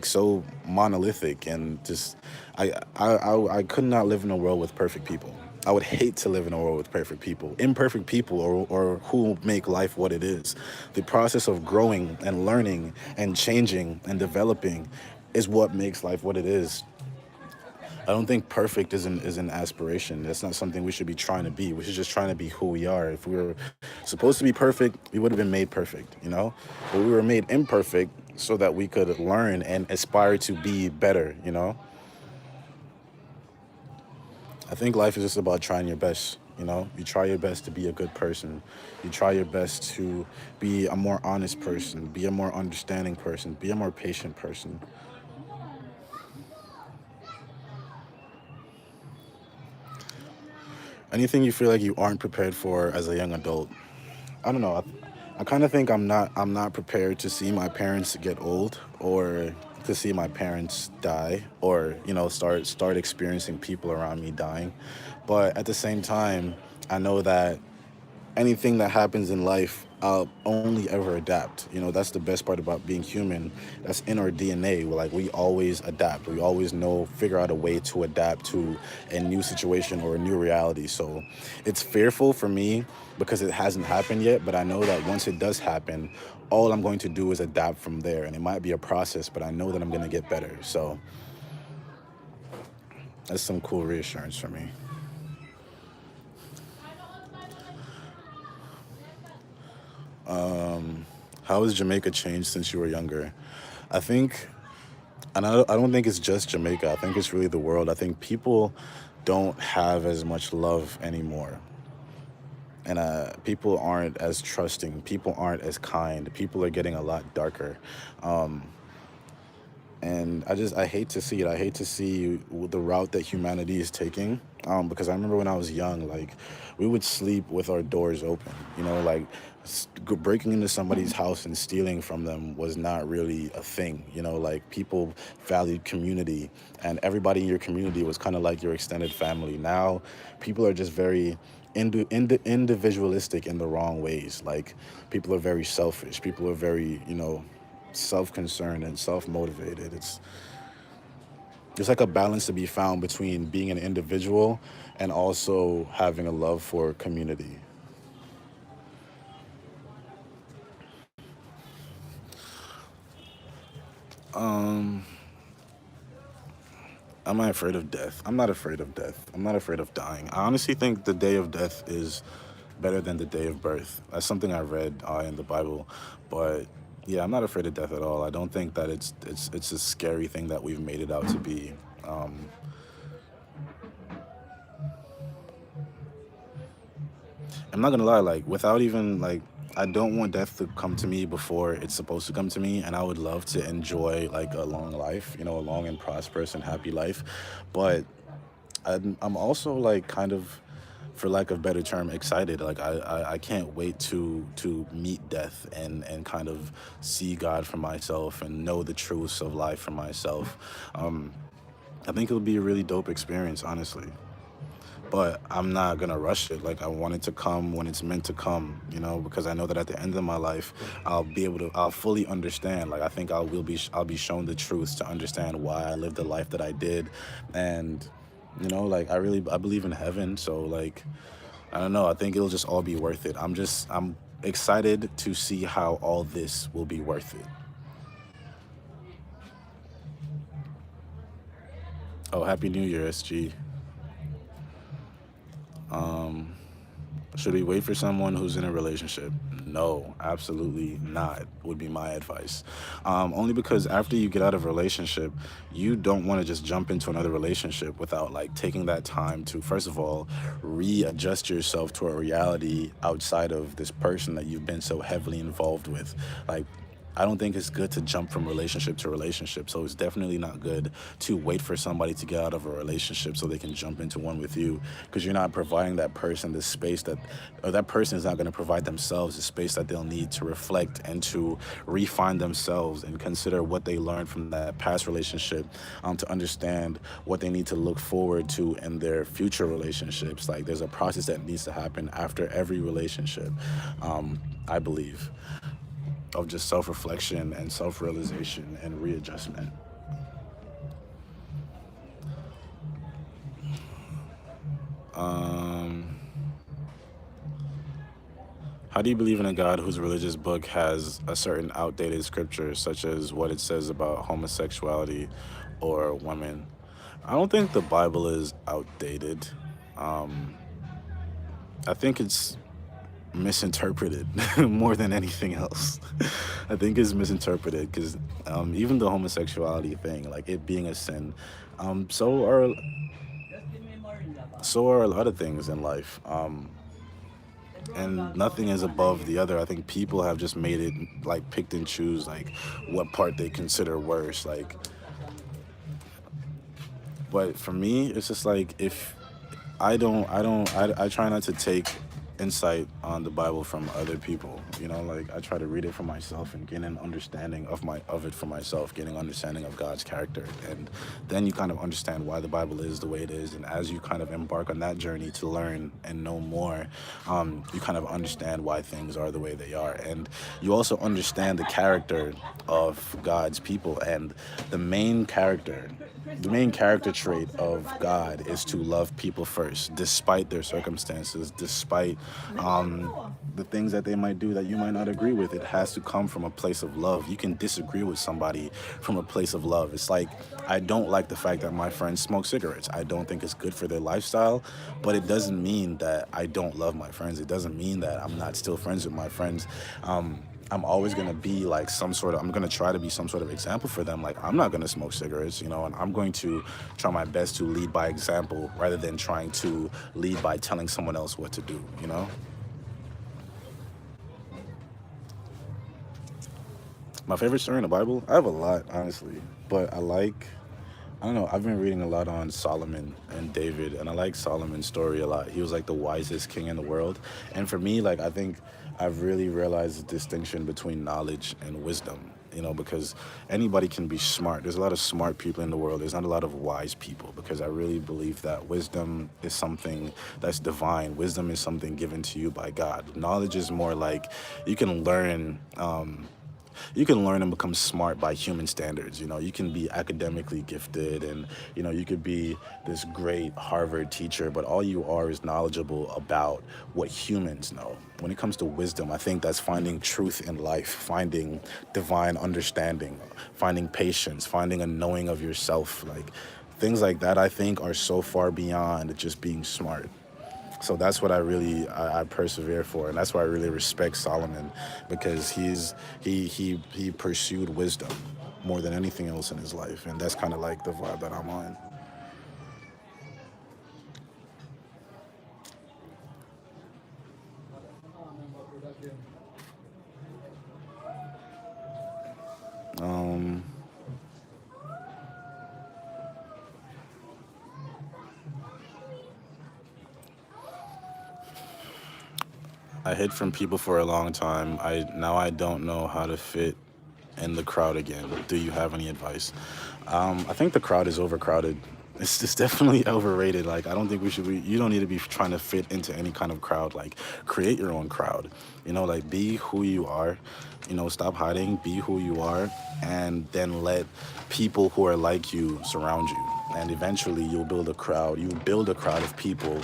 so monolithic and just I could not live in a world with perfect people. I would hate to live in a world with perfect people. Imperfect people or who make life what it is. The process of growing and learning and changing and developing is what makes life what it is. I don't think perfect is an aspiration. That's not something we should be trying to be. We should just trying to be who we are. If we were supposed to be perfect, we would have been made perfect, you know? But we were made imperfect so that we could learn and aspire to be better, you know? I think life is just about trying your best. You know, you try your best to be a good person. You try your best to be a more honest person, be a more understanding person, be a more patient person. Anything you feel like you aren't prepared for as a young adult? I don't know. I kind of think I'm not prepared to see my parents get old or to see my parents die or start experiencing people around me dying. But at the same time, I know that anything that happens in life, I'll only ever adapt. You know, that's the best part about being human. That's in our DNA. Like we always adapt. We always figure out a way to adapt to a new situation or a new reality. So it's fearful for me because it hasn't happened yet. But I know that once it does happen, all I'm going to do is adapt from there. And it might be a process, but I know that I'm going to get better. So that's some cool reassurance for me. How has Jamaica changed since you were younger? I think, and I don't think it's just Jamaica. I think it's really the world. I think people don't have as much love anymore. And people aren't as trusting. People aren't as kind. People are getting a lot darker. And I hate to see it. I hate to see the route that humanity is taking. Because I remember when I was young, like we would sleep with our doors open. You know, like breaking into somebody's house and stealing from them was not really a thing. You know, like people valued community, and everybody in your community was kind of like your extended family. Now, people are just very individualistic in the wrong ways. Like people are very selfish. People are very, self-concerned and self-motivated. There's like a balance to be found between being an individual and also having a love for community. Am I afraid of death? I'm not afraid of death. I'm not afraid of dying. I honestly think the day of death is better than the day of birth. That's something I read in the Bible. But yeah, I'm not afraid of death at all. I don't think that it's a scary thing that we've made it out to be. I'm not gonna lie, like without even like I don't want death to come to me before it's supposed to come to me, and I would love to enjoy like a long life, a long and prosperous and happy life. But I'm also like kind of, for lack of better term, excited. Like I can't wait to meet death and kind of see God for myself and know the truths of life for myself. I think it'll be a really dope experience, honestly. But I'm not gonna rush it. Like I want it to come when it's meant to come, because I know that at the end of my life, I'll fully understand. Like I think I'll be shown the truth to understand why I lived the life that I did, and like I believe in heaven. So like, I don't know. I think it'll just all be worth it. I'm excited to see how all this will be worth it. Oh, Happy New Year, SG. Should we wait for someone who's in a relationship? No, absolutely not, would be my advice. Only because after you get out of a relationship, you don't want to just jump into another relationship without like taking that time to, first of all, readjust yourself to a reality outside of this person that you've been so heavily involved with. Like, I don't think it's good to jump from relationship to relationship. So it's definitely not good to wait for somebody to get out of a relationship so they can jump into one with you, because you're not providing that person the space that, or that person is not going to provide themselves the space that they'll need to reflect and to refine themselves and consider what they learned from that past relationship, to understand what they need to look forward to in their future relationships. Like, there's a process that needs to happen after every relationship, I believe, of just self-reflection and self-realization and readjustment. How do you believe in a God whose religious book has a certain outdated scripture, such as what it says about homosexuality or women? I don't think the Bible is outdated. I think it's misinterpreted more than anything else. I think it's misinterpreted because even the homosexuality thing, like it being a sin, so are a lot of things in life. And nothing is above the other. I think people have just made it like picked and choose like what part they consider worse. Like, but for me, it's just like if I try not to take insight on the Bible from other people. You know, like I try to read it for myself and gain an understanding of it for myself, getting understanding of God's character, and then you kind of understand why the Bible is the way it is. And as you kind of embark on that journey to learn and know more, you kind of understand why things are the way they are, and you also understand the character of God's people. And the main character trait of God is to love people first, despite their circumstances, despite the things that they might do that you might not agree with. It has to come from a place of love. You can disagree with somebody from a place of love. It's like, I don't like the fact that my friends smoke cigarettes. I don't think it's good for their lifestyle, but it doesn't mean that I don't love my friends. It doesn't mean that I'm not still friends with my friends. I'm always going to be like I'm going to try to be some sort of example for them. Like, I'm not going to smoke cigarettes, and I'm going to try my best to lead by example rather than trying to lead by telling someone else what to do. My favorite story in the Bible? I have a lot, honestly, but I don't know, I've been reading a lot on Solomon and David, and I like Solomon's story a lot. He was like the wisest king in the world. And for me, like, I think I've really realized the distinction between knowledge and wisdom, because anybody can be smart. There's a lot of smart people in the world. There's not a lot of wise people, because I really believe that wisdom is something that's divine. Wisdom is something given to you by God. Knowledge is more like you can learn and become smart by human standards. You can be academically gifted and, you could be this great Harvard teacher, but all you are is knowledgeable about what humans know. When it comes to wisdom, I think that's finding truth in life, finding divine understanding, finding patience, finding a knowing of yourself. Like, things like that, I think, are so far beyond just being smart. So that's what I persevere for, and that's why I really respect Solomon, because he pursued wisdom more than anything else in his life, and that's kind of like the vibe that I'm on. I hid from people for a long time. I don't know how to fit in the crowd again. Do you have any advice? I think the crowd is overcrowded. It's definitely overrated. Like, I don't think you don't need to be trying to fit into any kind of crowd. Like, create your own crowd. Like, be who you are. Stop hiding, be who you are, and then let people who are like you surround you. And eventually you'll build a crowd. You build a crowd of people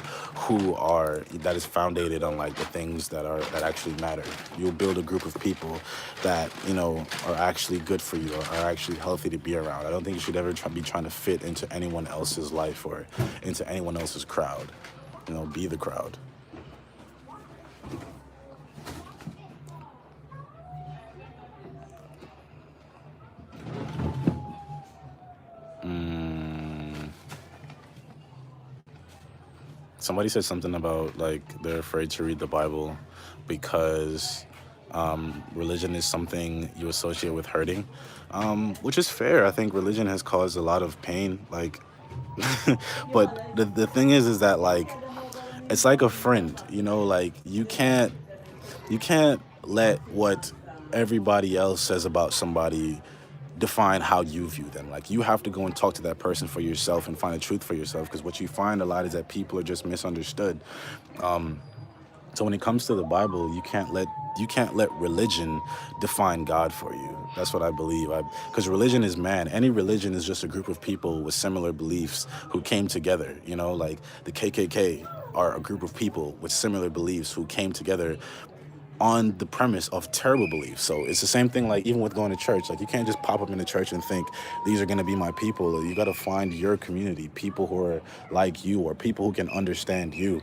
that is founded on like the things that actually matter. You'll build a group of people that, are actually good for you, or are actually healthy to be around. I don't think you should ever be trying to fit into anyone else's life or into anyone else's crowd. Be the crowd. somebody said something about like they're afraid to read the Bible because religion is something you associate with hurting, which is fair. I think religion has caused a lot of pain. Like, but the thing is that like it's like a friend, you know, like you can't let what everybody else says about somebody define how you view them. Like you have to go and talk to that person for yourself and find the truth for yourself, because what you find a lot is that people are just misunderstood. So when it comes to the Bible, you can't let religion define God for you. That's what I believe. Because religion is man. Any religion is just a group of people with similar beliefs who came together. You know, like the KKK are a group of people with similar beliefs who came together on the premise of terrible beliefs. So it's the same thing, like even with going to church. Like you can't just pop up in the church and think these are going to be my people. You got to find your community, people who are like you or people who can understand you.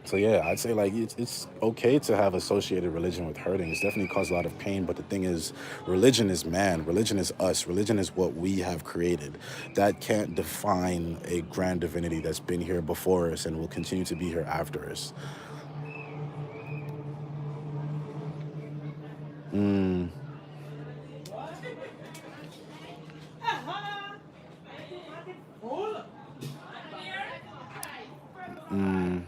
So yeah, I'd say like it's okay to have associated religion with hurting. It's definitely caused a lot of pain, but the thing is, religion is man. Religion is us. Religion is what we have created. That can't define a grand divinity that's been here before us and will continue to be here after us. Mm, mm.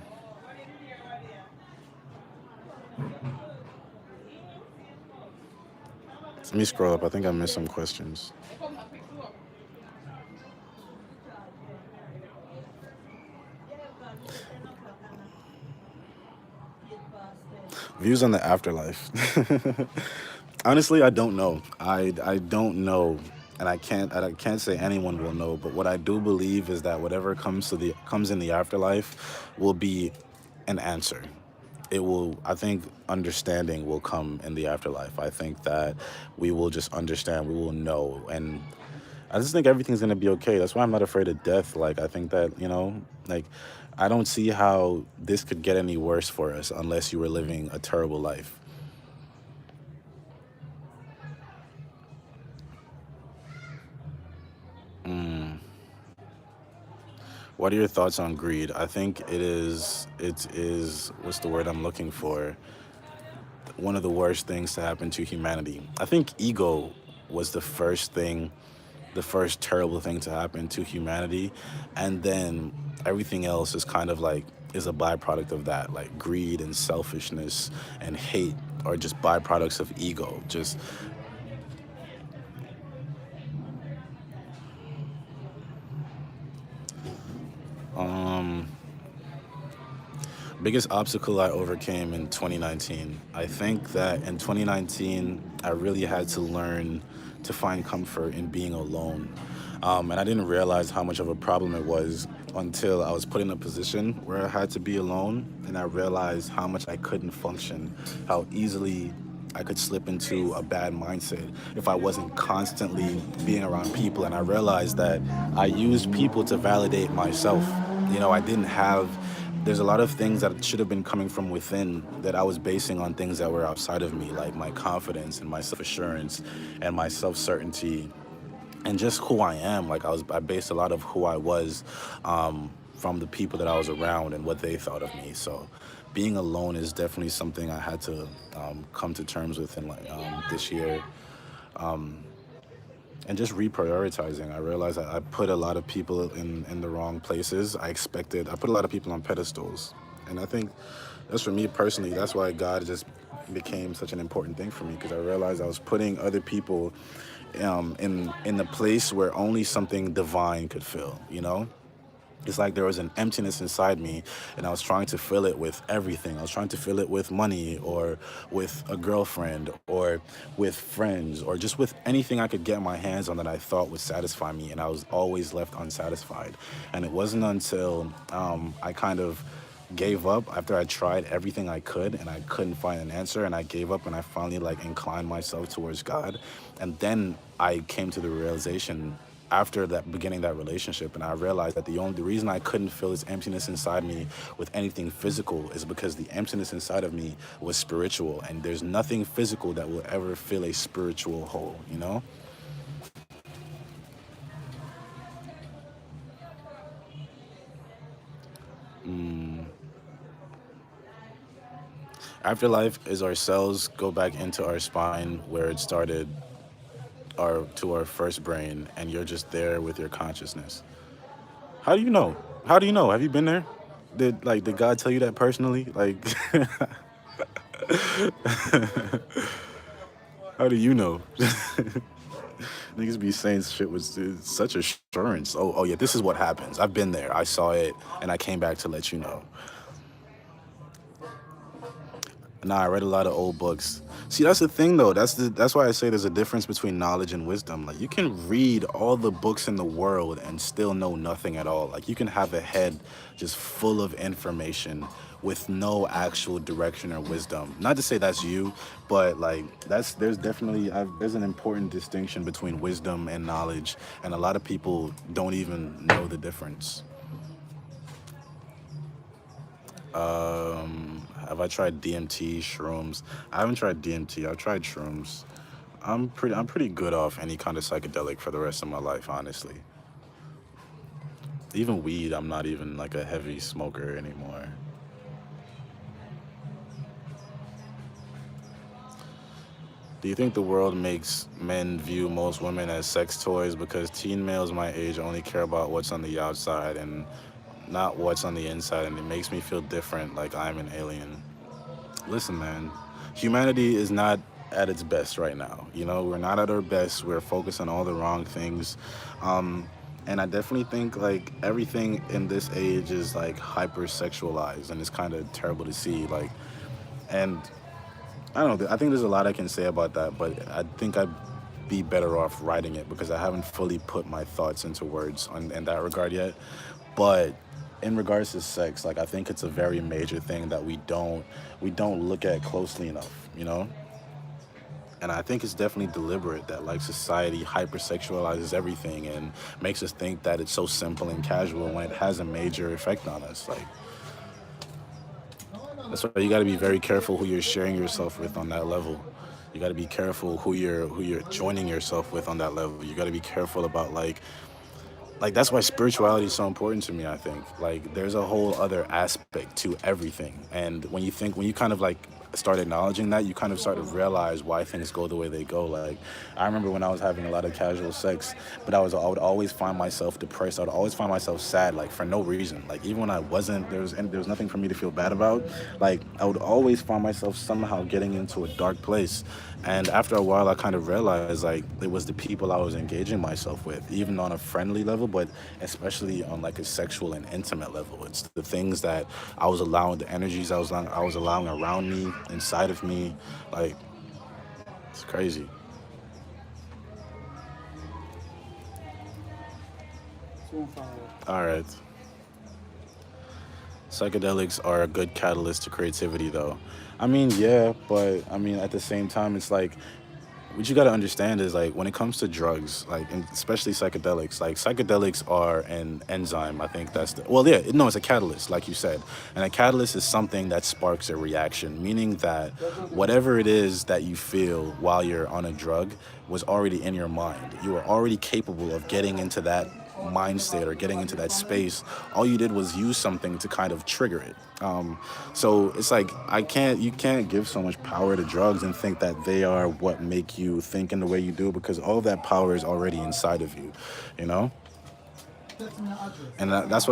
Let me scroll up. I think I missed some questions. Views on the afterlife. Honestly, I don't know. I don't know, and I can't say anyone will know. But what I do believe is that whatever comes in the afterlife will be an answer. It will. I think understanding will come in the afterlife. I think that we will just understand. We will know, and I just think everything's gonna be okay. That's why I'm not afraid of death. Like I think that like I don't see how this could get any worse for us unless you were living a terrible life. Mm. What are your thoughts on greed? I think it is what's the word I'm looking for? One of the worst things to happen to humanity. I think ego was the first terrible thing to happen to humanity, and then everything else is kind of like is a byproduct of that. Like greed and selfishness and hate are just byproducts of ego. Just um biggest obstacle I overcame in 2019. I think that in 2019, I really had to learn to find comfort in being alone. And I didn't realize how much of a problem it was until I was put in a position where I had to be alone, and I realized how much I couldn't function, how easily I could slip into a bad mindset if I wasn't constantly being around people. And I realized that I used people to validate myself. I didn't have, there's a lot of things that should have been coming from within that I was basing on things that were outside of me, like my confidence and my self assurance and my self certainty and just who I am. Like I based a lot of who I was from the people that I was around and what they thought of me. So being alone is definitely something I had to come to terms with in like this year. And just reprioritizing. I realized I put a lot of people in the wrong places. I put a lot of people on pedestals. And I think that's for me personally, that's why God just became such an important thing for me, because I realized I was putting other people in the place where only something divine could fill. It's like there was an emptiness inside me, and I was trying to fill it with everything. I was trying to fill it with money, or with a girlfriend, or with friends, or just with anything I could get my hands on that I thought would satisfy me, and I was always left unsatisfied. And it wasn't until I kind of gave up after I tried everything I could and I couldn't find an answer, and I gave up, and I finally like inclined myself towards God. And then I came to the realization after that beginning that relationship, and I realized that the reason I couldn't fill this emptiness inside me with anything physical is because the emptiness inside of me was spiritual, and there's nothing physical that will ever fill a spiritual hole. Afterlife is our cells go back into our spine where it started, our to our first brain, and you're just there with your consciousness. How do you know? How do you know? Have you been there? Did God tell you that personally? Like, how do you know? Niggas be saying shit with such assurance. Oh yeah, this is what happens. I've been there. I saw it, and I came back to let you know. Nah, I read a lot of old books. See, that's the thing though. That's why I say there's a difference between knowledge and wisdom. Like you can read all the books in the world and still know nothing at all. Like you can have a head just full of information with no actual direction or wisdom. Not to say that's you, but like there's an important distinction between wisdom and knowledge, and a lot of people don't even know the difference. Have I tried DMT, shrooms? I haven't tried DMT. I've tried shrooms. I'm pretty good off any kind of psychedelic for the rest of my life, honestly. Even weed, I'm not even like a heavy smoker anymore. Do you think the world makes men view most women as sex toys because teen males my age only care about what's on the outside and not what's on the inside, and it makes me feel different, like I'm an alien? Listen, man, humanity is not at its best right now. You know, we're not at our best. We're focused on all the wrong things. And I definitely think like everything in this age is like hypersexualized, and it's kind of terrible to see. Like, and I don't know. I think there's a lot I can say about that, but I think I'd be better off writing it because I haven't fully put my thoughts into words in that regard yet. But in regards to sex, like I think it's a very major thing that we don't look at closely enough, you know? And I think it's definitely deliberate that like society hypersexualizes everything and makes us think that it's so simple and casual when it has a major effect on us. Like that's why you got to be very careful who you're sharing yourself with on that level. You got to be careful who you're joining yourself with on that level. You got to be careful about like that's why spirituality is so important to me. I think like there's a whole other aspect to everything, and when you kind of like start acknowledging that, you kind of start to realize why things go the way they go. Like I remember when I was having a lot of casual sex, but I would always find myself depressed. I would always find myself sad, like for no reason. Like even when I wasn't, there was nothing for me to feel bad about. Like I would always find myself somehow getting into a dark place. And after a while, I kind of realized like it was the people I was engaging myself with, even on a friendly level, but especially on like a sexual and intimate level. It's the things that I was allowing, the energies I was allowing around me, inside of me. Like it's crazy. So far. All right. Psychedelics are a good catalyst to creativity, though. I mean, yeah, but I mean, at the same time, it's like what you got to understand is like when it comes to drugs, like and especially psychedelics, like psychedelics are an enzyme. I think that's yeah, no, it's a catalyst, like you said, and a catalyst is something that sparks a reaction, meaning that whatever it is that you feel while you're on a drug was already in your mind. You were already capable of getting into that mind state or getting into that space. All you did was use something to kind of trigger it. So it's like you can't give so much power to drugs and think that they are what make you think in the way you do, because all of that power is already inside of you, you know? And that's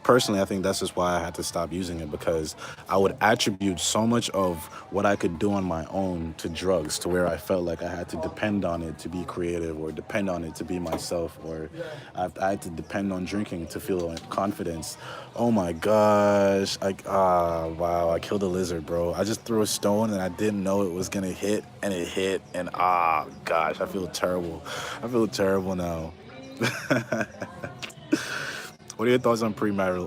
personally, I think that's just why I had to stop using it, because I would attribute so much of what I could do on my own to drugs, to where I felt like I had to depend on it to be creative, or depend on it to be myself, or I had to depend on drinking to feel confidence. Oh my gosh, wow, I killed a lizard, bro. I just threw a stone and I didn't know it was gonna hit, and it hit, and gosh, I feel terrible. I feel terrible now. What are your thoughts on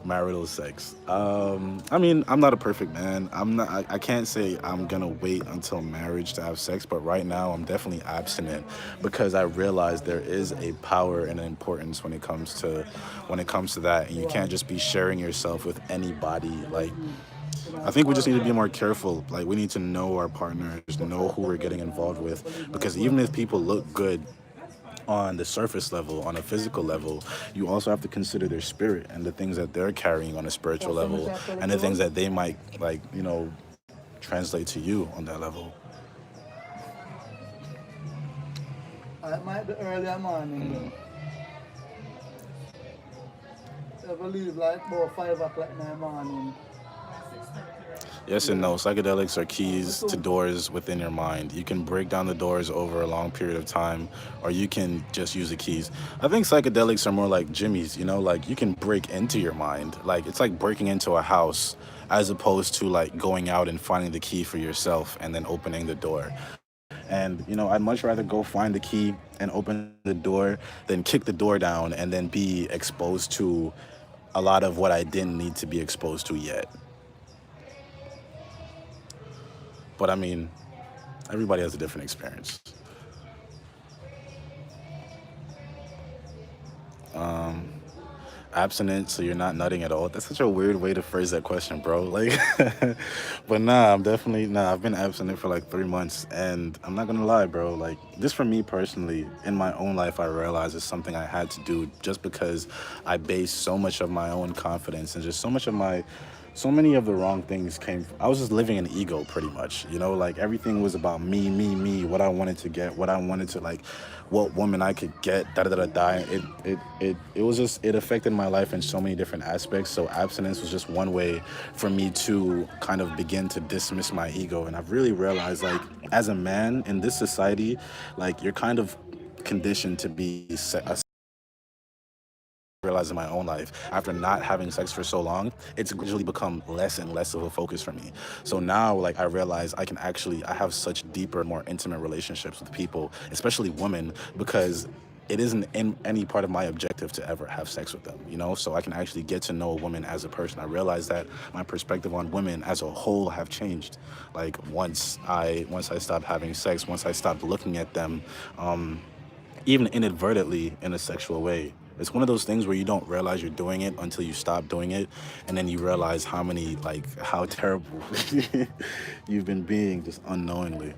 marital sex? I mean, I'm not a perfect man. I can't say I'm gonna wait until marriage to have sex, but right now I'm definitely abstinent because I realize there is a power and an importance when it comes to that, and you can't just be sharing yourself with anybody. Like, I think we just need to be more careful. Like, we need to know our partners, know who we're getting involved with, because even if people look good on the surface level, on a physical level, you also have to consider their spirit and the things that they're carrying on a spiritual level, and the things that they might, like, translate to you on that level. It might be early morning though. I believe like about 5 o'clock in the morning. Yes and no. Psychedelics are keys to doors within your mind. You can break down the doors over a long period of time, or you can just use the keys. I think psychedelics are more like jimmies, you know, like you can break into your mind. Like it's like breaking into a house as opposed to like going out and finding the key for yourself and then opening the door. And, you know, I'd much rather go find the key and open the door than kick the door down and then be exposed to a lot of what I didn't need to be exposed to yet. But I mean, everybody has a different experience. Abstinent, so you're not nutting at all. That's such a weird way to phrase that question, bro. Like, but nah, I've been abstinent for like 3 months, and I'm not gonna lie, bro. Like, this for me personally, in my own life, I realized is something I had to do just because I based so much of my own confidence and just so many of the wrong things I was just living in ego pretty much, you know, like everything was about me, what I wanted to get, what I wanted to like, what woman I could get, it affected my life in so many different aspects. So abstinence was just one way for me to kind of begin to dismiss my ego. And I've really realized, like, as a man in this society, like you're kind of conditioned to be a realize in my own life after not having sex for so long, it's gradually become less and less of a focus for me. So now, like, I realize I have such deeper, more intimate relationships with people, especially women, because it isn't in any part of my objective to ever have sex with them, you know? So I can actually get to know a woman as a person. I realize that my perspective on women as a whole have changed. Like once I stopped having sex, once I stopped looking at them, even inadvertently in a sexual way. It's one of those things where you don't realize you're doing it until you stop doing it, and then you realize how terrible you've been being just unknowingly.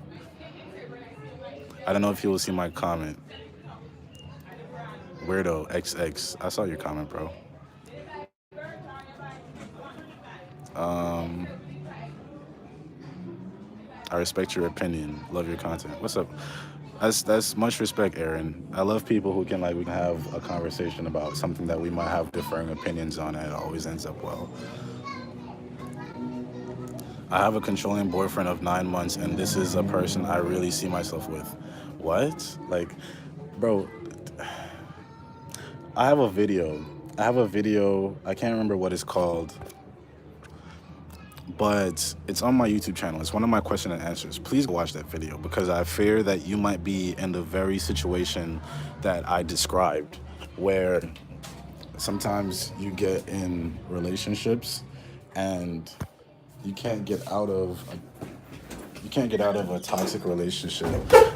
I don't know if you will see my comment. Weirdo XX. I saw your comment, bro. I respect your opinion. Love your content. What's up? That's much respect, Aaron. I love people who can we can have a conversation about something that we might have differing opinions on, and it always ends up well. I have a controlling boyfriend of 9 months, and this is a person I really see myself with. What? Like, bro, I have a video. I can't remember what it's called, but it's on my YouTube channel. It's one of my question and answers. Please go watch that video because I fear that you might be in the very situation that I described, where sometimes you get in relationships and you can't get out of a toxic relationship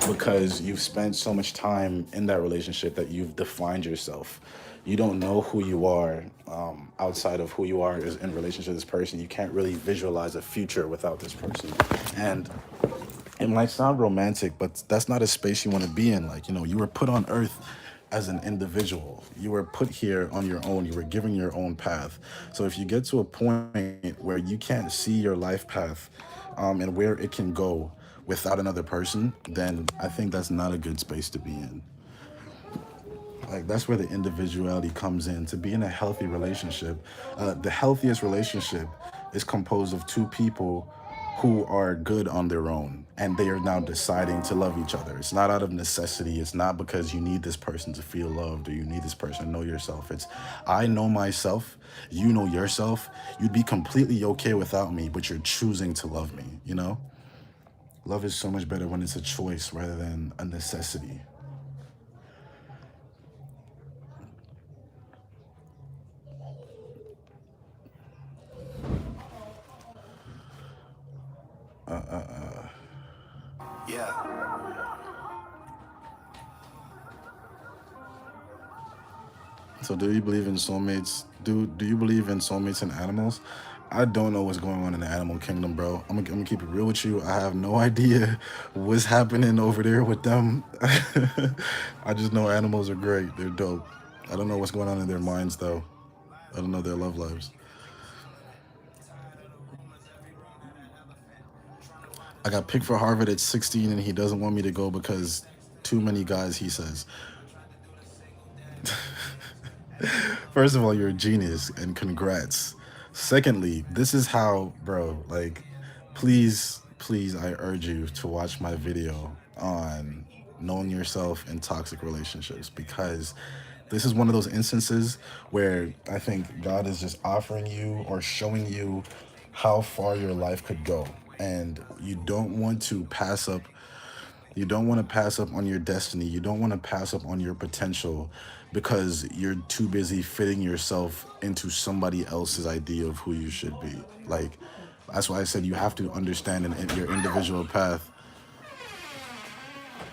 because you've spent so much time in that relationship that you've defined yourself. You don't know who you are outside of who you are in relationship with this person. You can't really visualize a future without this person. And it might sound romantic, but that's not a space you want to be in. Like, you know, you were put on earth as an individual. You were put here on your own. You were given your own path. So if you get to a point where you can't see your life path and where it can go without another person, then I think that's not a good space to be in. Like, that's where the individuality comes in. To be in a healthy relationship, the healthiest relationship is composed of two people who are good on their own, and they are now deciding to love each other. It's not out of necessity. It's not because you need this person to feel loved or you need this person to know yourself. It's, I know myself, you know yourself. You'd be completely okay without me, but you're choosing to love me, you know? Love is so much better when it's a choice rather than a necessity. Yeah. So do you believe in soulmates? Do you believe in soulmates and animals? I don't know what's going on in the animal kingdom, bro. I'm gonna keep it real with you. I have no idea what's happening over there with them. I just know animals are great. They're dope. I don't know what's going on in their minds, though. I don't know their love lives. I got picked for Harvard at 16 and he doesn't want me to go because too many guys, he says. First of all, you're a genius and congrats. Secondly, this is how, bro, like, please, I urge you to watch my video on knowing yourself in toxic relationships, because this is one of those instances where I think God is just offering you or showing you how far your life could go. And you don't want to pass up. You don't want to pass up on your destiny. You don't want to pass up on your potential because you're too busy fitting yourself into somebody else's idea of who you should be. Like, that's why I said you have to understand in your individual path.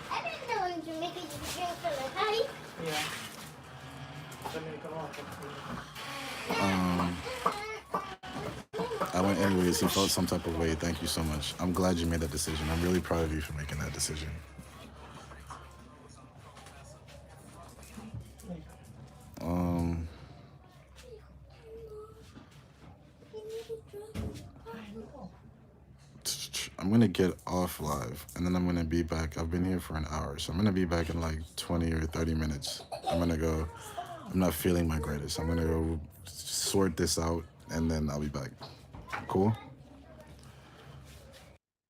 I've been known to make a drink for the party. Yeah. I went anyways. He felt some type of way. Thank you so much. I'm glad you made that decision. I'm really proud of you for making that decision. I'm gonna get off live and then I'm gonna be back. I've been here for an hour, so I'm gonna be back in like 20 or 30 minutes. I'm not feeling my greatest. I'm gonna go sort this out and then I'll be back. Cool?